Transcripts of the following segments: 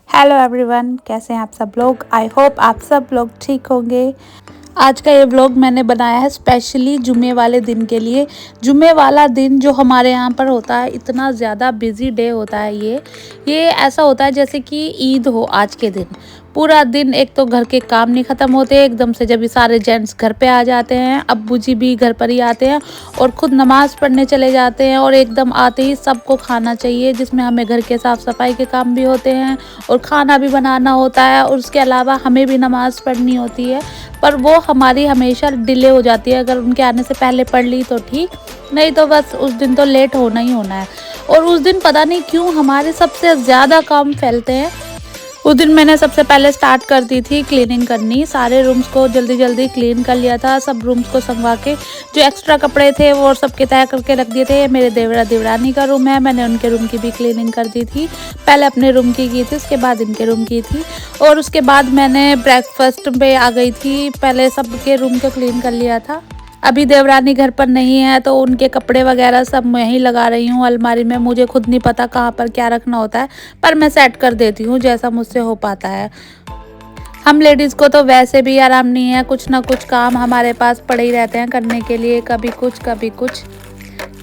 Hello everyone, कैसे हैं आप सब लोग। आई होप आप सब लोग ठीक होंगे। आज का ये व्लॉग मैंने बनाया है स्पेशली जुमे वाले दिन के लिए। जुमे वाला दिन जो हमारे यहाँ पर होता है, इतना ज़्यादा बिजी डे होता है। ये ऐसा होता है जैसे कि ईद हो। आज के दिन पूरा दिन एक तो घर के काम नहीं ख़त्म होते, एकदम से जब ये सारे जेंट्स घर पे आ जाते हैं, अब्बू जी भी घर पर ही आते हैं और ख़ुद नमाज़ पढ़ने चले जाते हैं। और एकदम आते ही सबको खाना चाहिए, जिसमें हमें घर के साफ़ सफाई के काम भी होते हैं और खाना भी बनाना होता है, और उसके अलावा हमें भी नमाज़ पढ़नी होती है। पर वो हमारी हमेशा डिले हो जाती है। अगर उनके आने से पहले पढ़ ली तो ठीक, नहीं तो बस उस दिन तो लेट होना ही होना है। और उस दिन पता नहीं क्यों हमारे सबसे ज़्यादा काम फैलते हैं। उस दिन मैंने सबसे पहले स्टार्ट कर दी थी क्लीनिंग करनी। सारे रूम्स को जल्दी जल्दी क्लीन कर लिया था। सब रूम्स को संगवा के जो एक्स्ट्रा कपड़े थे वो सबके तय करके रख दिए थे। मेरे देवरा देवरानी का रूम है, मैंने उनके रूम की भी क्लीनिंग कर दी थी। पहले अपने रूम की थी, उसके बाद इनके रूम की थी। और उसके बाद मैंने ब्रेकफास्ट पे आ गई थी। पहले सबके रूम को क्लीन कर लिया था। अभी देवरानी घर पर नहीं है तो उनके कपड़े वगैरह सब मैं ही लगा रही हूँ अलमारी में। मुझे खुद नहीं पता कहाँ पर क्या रखना होता है, पर मैं सेट कर देती हूँ जैसा मुझसे हो पाता है। हम लेडीज़ को तो वैसे भी आराम नहीं है, कुछ ना कुछ काम हमारे पास पड़े ही रहते हैं करने के लिए, कभी कुछ कभी कुछ।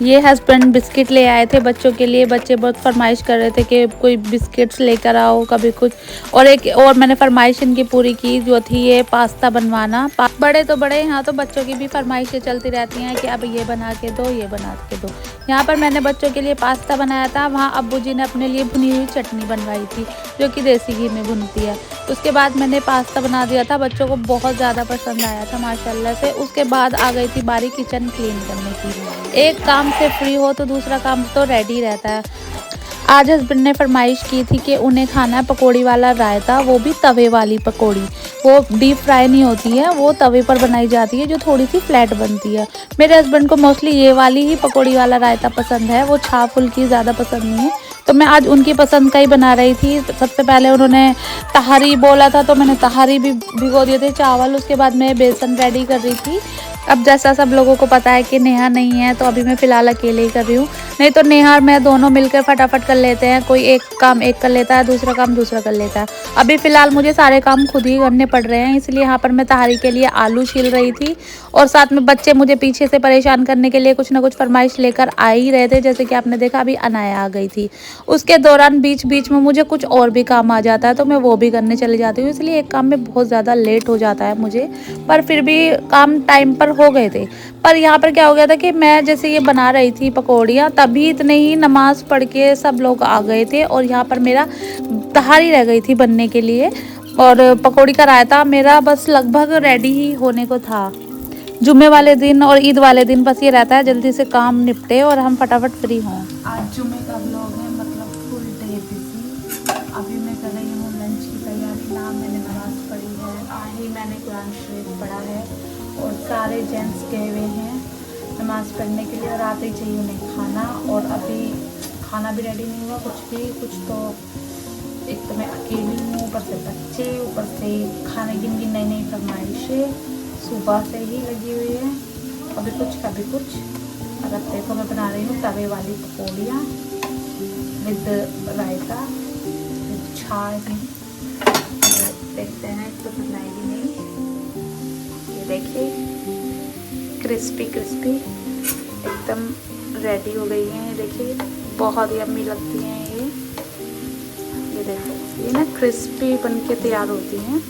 ये हस्बैंड बिस्किट ले आए थे बच्चों के लिए। बच्चे बहुत फरमाइश कर रहे थे कि कोई बिस्किट्स लेकर आओ, कभी कुछ। और एक और मैंने फरमाइश इनकी पूरी की, जो थी ये पास्ता बनवाना। बड़े तो बड़े, यहाँ तो बच्चों की भी फरमाइशें चलती रहती हैं कि अब ये बना के दो, ये बना के दो। यहाँ पर मैंने बच्चों के लिए पास्ता बनाया था, वहाँ अब्बू जी ने अपने लिए भुनी हुई चटनी बनवाई थी, जो कि देसी घी में भुनती है। उसके बाद मैंने पास्ता बना दिया था, बच्चों को बहुत ज़्यादा पसंद आया था माशाल्लाह से। उसके बाद आ गई थी बारी किचन क्लीन करने की। एक काम से फ्री हो तो दूसरा काम तो रेडी रहता है। आज हस्बैंड ने फरमाइश की थी कि उन्हें खाना है पकौड़ी वाला रायता, वो भी तवे वाली पकौड़ी। वो डीप फ्राई नहीं होती है, वो तवे पर बनाई जाती है, जो थोड़ी सी फ्लैट बनती है। मेरे हस्बैंड को मोस्टली ये वाली ही पकौड़ी वाला रायता पसंद है, वो छा फुल्की ज़्यादा पसंद नहीं है। तो मैं आज उनकी पसंद का ही बना रही थी। सबसे पहले उन्होंने तहारी बोला था तो मैंने तहारी भी भिगो दिए थे, चावल। उसके बाद मैं बेसन रेडी कर रही थी। अब जैसा सब लोगों को पता है कि नेहा नहीं है, तो अभी मैं फ़िलहाल अकेले ही कर रही हूँ। नहीं तो नेहा और मैं दोनों मिलकर फटाफट कर लेते हैं। कोई एक काम एक कर लेता है, दूसरा काम दूसरा कर लेता है। अभी फ़िलहाल मुझे सारे काम खुद ही करने पड़ रहे हैं, इसलिए यहाँ पर मैं तहारी के लिए आलू छील रही थी। और साथ में बच्चे मुझे पीछे से परेशान करने के लिए कुछ ना कुछ फरमाइश लेकर आ ही रहे थे। जैसे कि आपने देखा अभी अनाया आ गई थी। उसके दौरान बीच बीच में मुझे कुछ और भी काम आ जाता है, तो मैं वो भी करने चली जाती हूँ। इसलिए एक काम में बहुत ज़्यादा लेट हो जाता है मुझे, पर फिर भी काम टाइम पर हो गए थे। पर यहाँ पर क्या हो गया था कि मैं जैसे ये बना रही थी पकौड़ियाँ, तभी इतने ही नमाज पढ़ के सब लोग आ गए थे और यहाँ पर मेरा तहारी रह गई थी बनने के लिए। और पकौड़ी का रायता मेरा बस लगभग रेडी ही होने को था। जुम्मे वाले दिन और ईद वाले दिन बस ये रहता है जल्दी से काम निपटे और हम फटाफट फ्री हों। आज जुम्मे का व्लॉग है, मतलब फुल डे बिजी। अभी मैं कर रही हूँ लंच की तैयारी। ना मैंने नमाज पढ़ी है, ना ही मैंने कुरान शरीफ पढ़ा है। और सारे जेंट्स गए हुए हैं नमाज़ पढ़ने के लिए, और आते ही चाहिए उन्हें खाना। और अभी खाना भी रेडी नहीं हुआ कुछ तो। एक तो मैं अकेली हूँ, ऊपर से बच्चे, ऊपर से खाने की नई नई फरमाइशें सुबह से ही लगी हुई है। कभी कुछ। और अब देखो मैं बना रही हूँ तवे वाली पकौड़ियाँ विद रायता, विद छाछ। देखते हैं तो बनाएगी नहीं। ये देखिए क्रिस्पी एकदम रेडी हो गई हैं। ये देखिए बहुत ही यम्मी लगती हैं ये देखो, ये ना क्रिस्पी बन के तैयार होती हैं।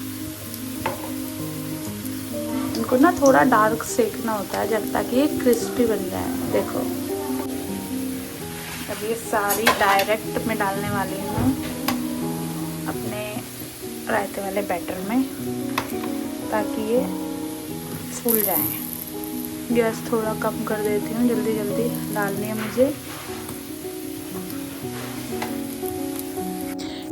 इनको ना थोड़ा डार्क सेकना होता है जब तक ये क्रिस्पी बन जाए। देखो अब ये सारी डायरेक्ट में डालने वाली हूँ अपने रायते वाले बैटर में, ताकि ये फूल जाए। गैस थोड़ा कम कर देती हूँ, जल्दी डालनी है मुझे।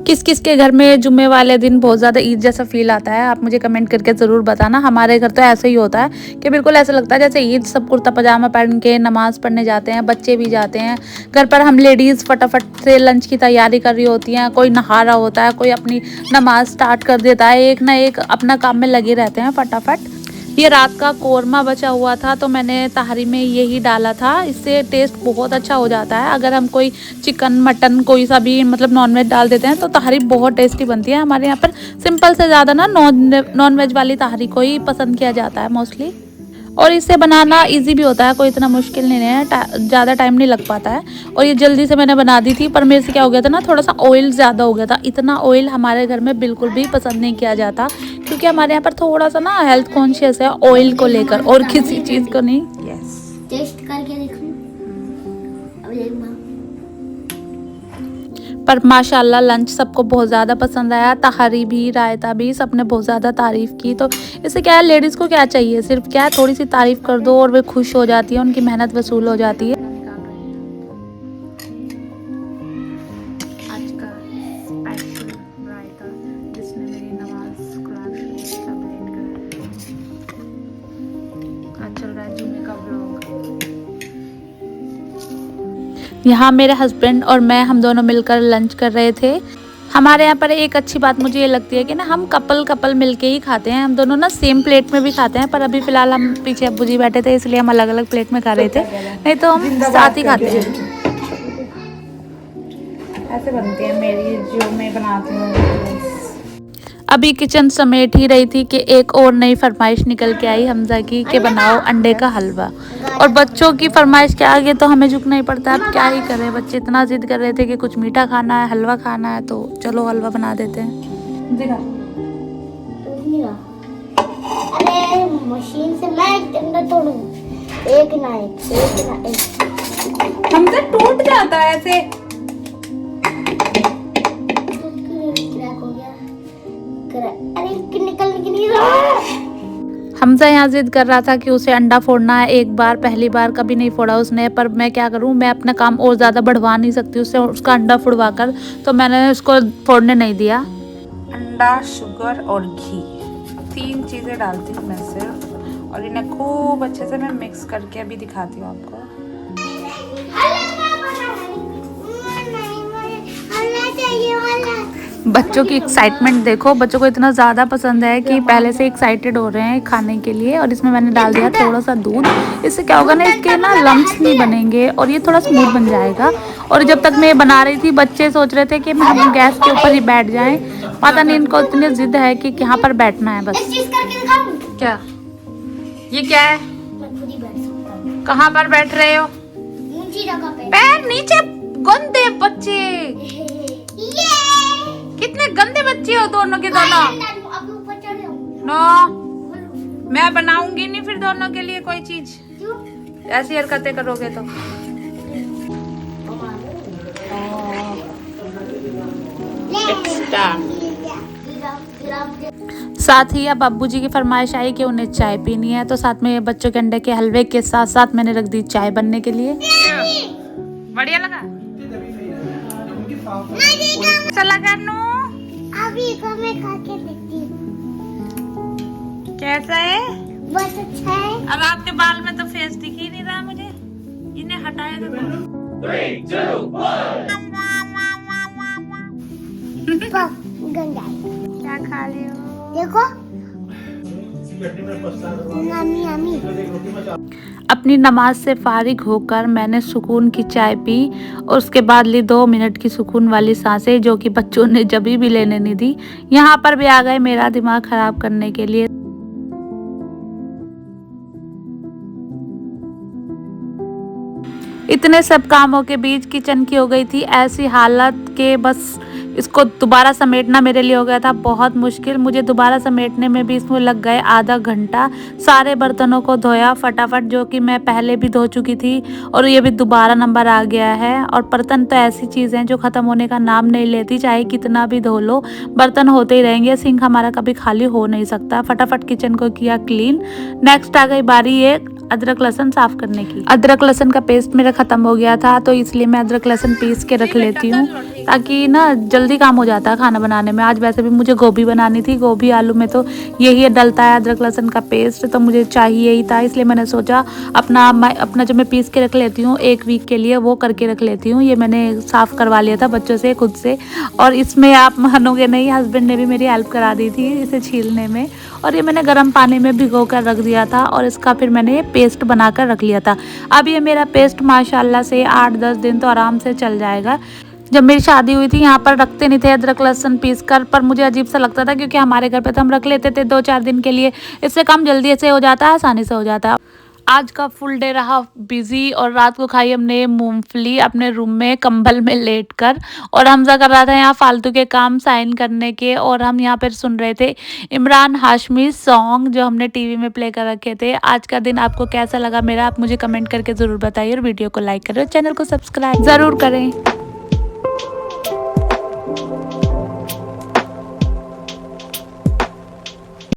किस किस के घर में जुम्मे वाले दिन बहुत ज़्यादा ईद जैसा फील आता है, आप मुझे कमेंट करके ज़रूर बताना। हमारे घर तो ऐसा ही होता है कि बिल्कुल ऐसा लगता है जैसे ईद। सब कुर्ता पजामा पहन के नमाज़ पढ़ने जाते हैं, बच्चे भी जाते हैं। घर पर हम लेडीज़ फटाफट से लंच की तैयारी कर रही होती हैं। कोई नहा रहा होता है, कोई अपनी नमाज़ स्टार्ट कर देता है। एक ना एक अपना काम में लगे रहते हैं फटाफट। ये रात का कोरमा बचा हुआ था तो मैंने तहारी में यही डाला था। इससे टेस्ट बहुत अच्छा हो जाता है। अगर हम कोई चिकन मटन कोई सा भी मतलब नॉनवेज डाल देते हैं तो तहारी बहुत टेस्टी बनती है। हमारे यहाँ पर सिंपल से ज़्यादा ना नॉनवेज वाली तहारी को ही पसंद किया जाता है मोस्टली। और इसे बनाना इजी भी होता है, कोई इतना मुश्किल नहीं है, ज़्यादा टाइम नहीं लग पाता है। और ये जल्दी से मैंने बना दी थी, पर मेरे से क्या हो गया था ना, थोड़ा सा ऑयल ज़्यादा हो गया था। इतना ऑयल हमारे घर में बिल्कुल भी पसंद नहीं किया जाता, क्योंकि हमारे यहाँ पर थोड़ा सा ना हेल्थ कॉन्शियस है ऑयल को लेकर, और किसी चीज़ को नहीं। टेस्ट करके देखूं। पर माशाल्लाह लंच सबको बहुत ज़्यादा पसंद आया। तहारी भी, रायता भी, सबने बहुत ज़्यादा तारीफ़ की। तो इससे क्या है, लेडीज़ को क्या चाहिए, सिर्फ क्या है थोड़ी सी तारीफ़ कर दो और वे खुश हो जाती है, उनकी मेहनत वसूल हो जाती है। आज का स्पेशल रायता जिसने मेरी नमाज कुरान शरीफ कंप्लीट करा। आज चल रहा है जुमे का व्लॉग। यहाँ मेरे हस्बैंड और मैं, हम दोनों मिलकर लंच कर रहे थे। हमारे यहाँ पर एक अच्छी बात मुझे ये लगती है कि ना हम कपल मिलके ही खाते हैं। हम दोनों ना सेम प्लेट में भी खाते हैं, पर अभी फ़िलहाल हम पीछे अब्बू जी बैठे थे इसलिए हम अलग अलग प्लेट में खा रहे थे, नहीं तो हम साथ ही खाते हैं। ऐसे बनती है मेरी जो मैं बनाती हूँ। अभी किचन समेट ही रही थी कि एक और नई फरमाइश निकल के आई हमजा की कि बनाओ अंडे का हलवा। और बच्चों की फरमाइश के आगे तो हमें झुकना ही पड़ता है। अब क्या ही करें, बच्चे इतना जिद कर रहे थे कि कुछ मीठा खाना है, हलवा खाना है, तो चलो हलवा बना देते हैं। अरे मशीन से मैं अंडा तोड़ूं, एक ना एक। हमसे टूट जाता है ऐसे। अरे निकल नहीं रहा। हमजा यहाँ जिद कर रहा था कि उसे अंडा फोड़ना है एक बार, पहली बार कभी नहीं फोड़ा उसने। पर मैं क्या करूँ, मैं अपना काम और ज़्यादा बढ़वा नहीं सकती उससे, उसका अंडा फुड़वा कर, तो मैंने उसको फोड़ने नहीं दिया। अंडा, शुगर और घी, 3 चीज़ें डालती हूँ मैं सिर्फ, और इन्हें खूब अच्छे से मैं मिक्स करके अभी दिखाती हूँ आपको। बच्चों की एक्साइटमेंट देखो, बच्चों को इतना ज़्यादा पसंद है कि पहले से एक्साइटेड हो रहे हैं खाने के लिए। और इसमें मैंने डाल दिया थोड़ा सा दूध। इससे क्या होगा ना, इसके ना लम्प्स नहीं बनेंगे और ये थोड़ा स्मूथ बन जाएगा। और जब तक मैं ये बना रही थी बच्चे सोच रहे थे कि हम गैस के ऊपर ही बैठ जाएं। पता नहीं इनको इतनी जिद है कि यहाँ पर बैठना है बस। क्या ये क्या है, कहाँ पर बैठ रहे हो? पैर नीचे, गंदे बच्चे, कितने गंदे बच्चे हो दोनों के दोनों। नो, मैं बनाऊंगी नहीं फिर दोनों के लिए कोई चीज, ऐसी हरकतें करोगे तो। साथ ही अब अब्बू जी की फरमाइश आई कि उन्हें चाय पीनी है, तो साथ में बच्चों के अंडे के हलवे के साथ साथ मैंने रख दी चाय बनने के लिए। बढ़िया लगा, चला करनू अभी को मैं खा के देखती हूँ कैसा है। बहुत अच्छा है। अब आपके बाल में तो फेस दिख ही नहीं रहा मुझे, इन्हें हटाए दो। 3, 2, 1 गंगा क्या खा रही हो? देखो नामी नामी। अपनी नमाज से फारिग होकर मैंने सुकून की चाय पी और उसके बाद ली 2 मिनट की सुकून वाली सांसें, जो कि बच्चों ने जभी भी लेने नहीं दी। यहाँ पर भी आ गए मेरा दिमाग खराब करने के लिए। इतने सब कामों के बीच किचन की हो गई थी ऐसी हालत के बस इसको दोबारा समेटना मेरे लिए हो गया था बहुत मुश्किल। मुझे दोबारा समेटने में भी इसमें लग गए आधा घंटा। सारे बर्तनों को धोया फटाफट, जो कि मैं पहले भी धो चुकी थी, और ये भी दोबारा नंबर आ गया है। और बर्तन तो ऐसी चीज़ हैं जो ख़त्म होने का नाम नहीं लेती, चाहे कितना भी धो लो बर्तन होते ही रहेंगे। सिंक हमारा कभी खाली हो नहीं सकता। फटाफट किचन को किया क्लीन। नेक्स्ट आ गई बारी एक अदरक लहसुन साफ करने की। अदरक लहसुन का पेस्ट मेरा ख़त्म हो गया था, तो इसलिए मैं अदरक लहसुन पीस के रख लेती हूँ। ताकि ना जल्दी काम हो जाता है खाना बनाने में। आज वैसे भी मुझे गोभी बनानी थी, गोभी आलू में तो यही डलता है अदरक लहसुन का पेस्ट, तो मुझे चाहिए ही था। इसलिए मैंने सोचा अपना जो मैं पीस के रख लेती हूँ 1 वीक के लिए, वो करके रख लेती हूँ। ये मैंने साफ़ करवा लिया था बच्चों से खुद से, और इसमें आप मानोगे नहीं, हस्बैंड ने भी मेरी हेल्प करा दी थी इसे छीलने में। और ये मैंने गर्म पानी में भिगो कर रख दिया था और इसका फिर मैंने ये पेस्ट बनाकर रख लिया था। अब ये मेरा पेस्ट माशाल्लाह से 8-10 दिन तो आराम से चल जाएगा। जब मेरी शादी हुई थी यहाँ पर रखते नहीं थे अदरक लहसुन पीस कर, पर मुझे अजीब सा लगता था क्योंकि हमारे घर पे तो हम रख लेते थे 2-4 दिन के लिए। इससे कम जल्दी से हो जाता है, आसानी से हो जाता है। आज का फुल डे रहा बिजी, और रात को खाई हमने मूंगफली अपने रूम में कंबल में लेट कर। और हमजा कर रहा था यहाँ फालतू के काम साइन करने के, और हम यहाँ पर सुन रहे थे इमरान हाशमी सॉन्ग जो हमने टीवी में प्ले कर रखे थे। आज का दिन आपको कैसा लगा मेरा, आप मुझे कमेंट करके ज़रूर बताइए, और वीडियो को लाइक करें और चैनल को सब्सक्राइब ज़रूर करें।